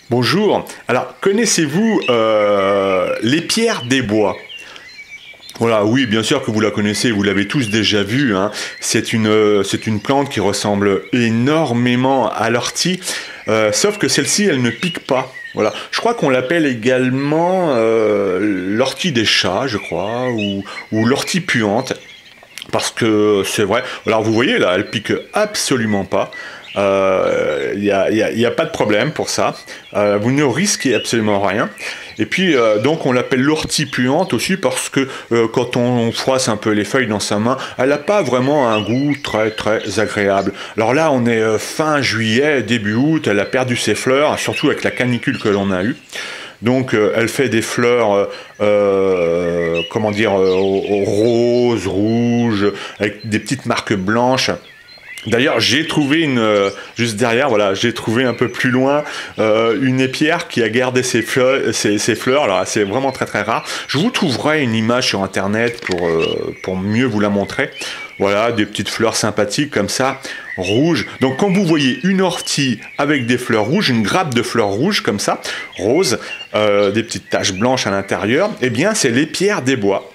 Bonjour. Alors, connaissez-vous les pierres des bois? Voilà, oui, bien sûr que vous la connaissez, vous l'avez tous déjà vue, hein. C'est une plante qui ressemble énormément à l'ortie, sauf que celle-ci, elle ne pique pas. Voilà, je crois qu'on l'appelle également l'ortie des chats, je crois, ou l'ortie puante. Parce que c'est vrai. Alors vous voyez là, elle pique absolument pas. Y a pas de problème pour ça. Vous ne risquez absolument rien. Et puis donc on l'appelle l'ortie puante aussi parce que quand on froisse un peu les feuilles dans sa main, elle n'a pas vraiment un goût très très agréable. Alors là on est fin juillet, début août, elle a perdu ses fleurs, surtout avec la canicule que l'on a eue. Donc elle fait des fleurs, comment dire, roses, rouges, avec des petites marques blanches. D'ailleurs, j'ai trouvé juste derrière, voilà, j'ai trouvé un peu plus loin une épière qui a gardé ses fleurs. Alors, c'est vraiment très très rare. Je vous trouverai une image sur internet pour mieux vous la montrer. Voilà, des petites fleurs sympathiques comme ça, rouges. Donc, quand vous voyez une ortie avec des fleurs rouges, une grappe de fleurs rouges comme ça, roses, des petites taches blanches à l'intérieur, eh bien, c'est l'épière des bois.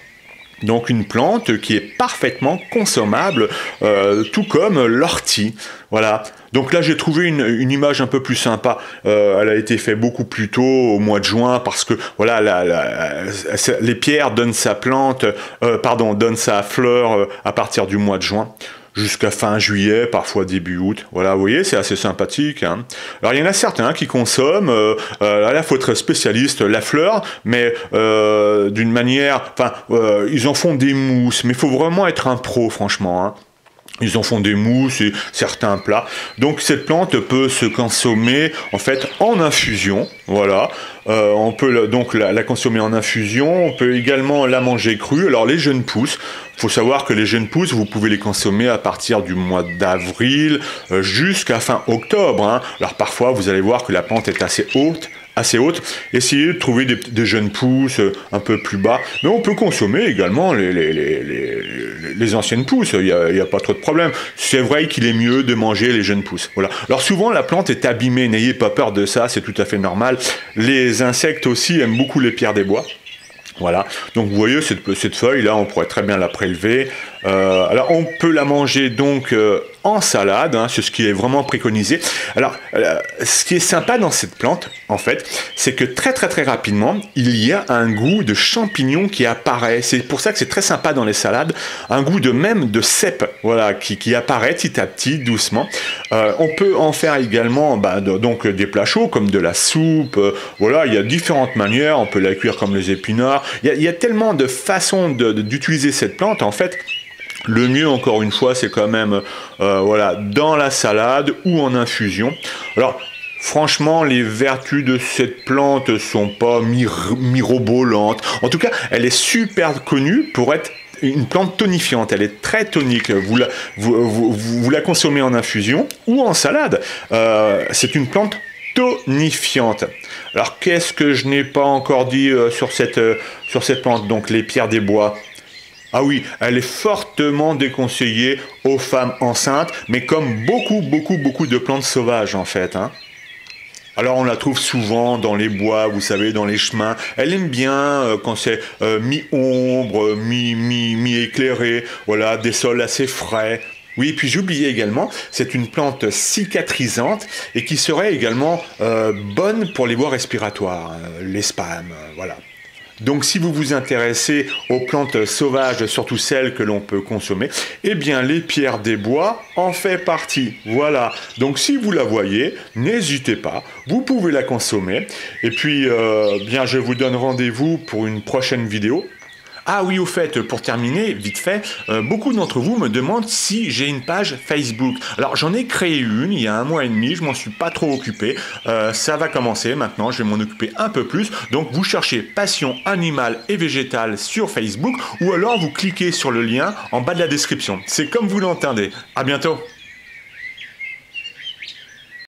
Donc une plante qui est parfaitement consommable, tout comme l'ortie. Voilà. Donc là j'ai trouvé une image un peu plus sympa. Elle a été faite beaucoup plus tôt, au mois de juin, parce que voilà, les pierres donnent sa plante, donnent sa fleur à partir du mois de juin jusqu'à fin juillet, parfois début août. Voilà, vous voyez, c'est assez sympathique, hein. Alors, il y en a certains qui consomment, là, il faut être spécialiste, la fleur, mais d'une manière, enfin, ils en font des mousses, mais il faut vraiment être un pro, franchement, hein. Ils en font des mousses et certains plats. Donc cette plante peut se consommer en fait en infusion. Voilà. On peut donc la consommer en infusion. On peut également la manger crue. Alors les jeunes pousses, il faut savoir que les jeunes pousses, vous pouvez les consommer à partir du mois d'avril jusqu'à fin octobre, hein. Alors parfois vous allez voir que la plante est assez haute, essayez de trouver des jeunes pousses un peu plus bas, mais on peut consommer également les anciennes pousses, il n'y a pas trop de problème. C'est vrai qu'il est mieux de manger les jeunes pousses. Voilà. Alors souvent la plante est abîmée, n'ayez pas peur de ça, c'est tout à fait normal. Les insectes aussi aiment beaucoup les pierres des bois. Voilà, donc vous voyez cette feuille là, on pourrait très bien la prélever. Alors on peut la manger donc en salade, hein, c'est ce qui est vraiment préconisé. Alors ce qui est sympa dans cette plante, en fait, c'est que très très très rapidement, il y a un goût de champignon qui apparaît. C'est pour ça que c'est très sympa dans les salades, un goût même de cèpe, voilà, qui apparaît petit à petit, doucement. On peut en faire également donc des plats chauds comme de la soupe. Voilà, il y a différentes manières. On peut la cuire comme les épinards. Il y a tellement de façons d'utiliser cette plante, en fait. Le mieux, encore une fois, c'est quand même voilà, dans la salade ou en infusion. Alors, franchement, les vertus de cette plante sont pas mirobolantes. En tout cas, elle est super connue pour être une plante tonifiante. Elle est très tonique. Vous la consommez en infusion ou en salade. C'est une plante tonifiante. Alors, qu'est-ce que je n'ai pas encore dit sur cette plante? Donc, les pierres des bois. Ah oui, elle est fortement déconseillée aux femmes enceintes, mais comme beaucoup de plantes sauvages en fait, hein. Alors on la trouve souvent dans les bois, vous savez, dans les chemins. Elle aime bien quand c'est mi-ombre, mi-éclairé, voilà, des sols assez frais. Oui, et puis j'oubliais également, c'est une plante cicatrisante et qui serait également bonne pour les voies respiratoires, les spasmes, voilà. Donc si vous vous intéressez aux plantes sauvages, surtout celles que l'on peut consommer, eh bien les pierres des bois en fait partie. Voilà. Donc si vous la voyez, n'hésitez pas, vous pouvez la consommer. Et puis bien je vous donne rendez-vous pour une prochaine vidéo. Ah oui, au fait, pour terminer, vite fait, beaucoup d'entre vous me demandent si j'ai une page Facebook. Alors, j'en ai créé une il y a 1 mois et demi, je m'en suis pas trop occupé. Ça va commencer maintenant, je vais m'en occuper un peu plus. Donc, vous cherchez Passion animale et végétale sur Facebook ou alors vous cliquez sur le lien en bas de la description. C'est comme vous l'entendez. À bientôt.